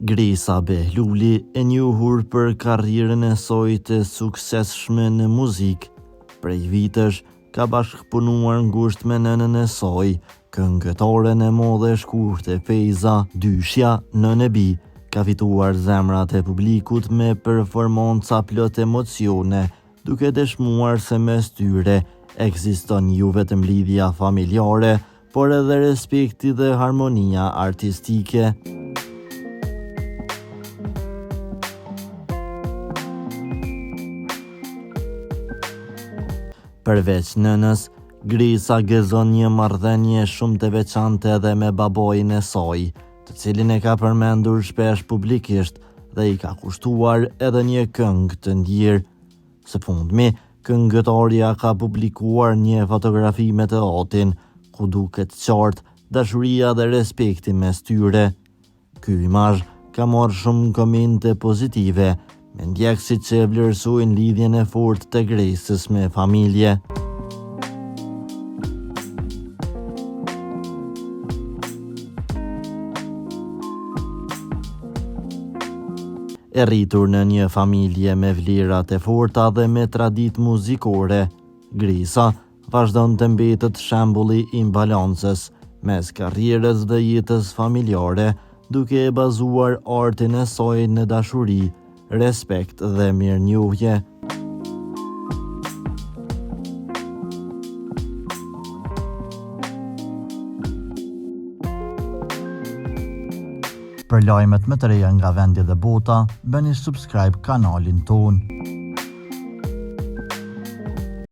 Grisa Behluli, e njohur për karrierën e saj të suksesshme në muzikë, prej vitesh ka bashkëpunuar ngushtë me nënën e saj, këngëtaren e modhe shkurtë Feyza, dyshja Nënë Bi, ka fituar zemrat e publikut me performanca plot emocione, duke dëshmuar se mes tyre ekziston jo vetëm lidhja familjare, por edhe respekti dhe harmonia artistike. Përveç nënës, Grisa gëzon një marrëdhënie shumë të veçantë edhe me babain e saj, të cilin e ka përmendur shpesh publikisht dhe i ka kushtuar edhe një këngë të ndjerë. Së fundmi, këngëtarja ka publikuar një fotografi me të atin, ku duket qartë dashuria dhe respekti mes tyre. Ky imazh ka marrë shumë komente pozitive, me ndjekësit që vlerësojnë lidhjen e fortë të Grisës me familje. E rritur në një familje me vlerat e forta dhe me traditë muzikore, Grisa vazhdon të mbetet shembulli i balancës mes karrierës dhe jetës familjare, duke e bazuar artin e saj në dashuri, respekt dhe mirënjohje. Për lajmet më të reja nga vendi dhe bota, bëni subscribe kanalin ton.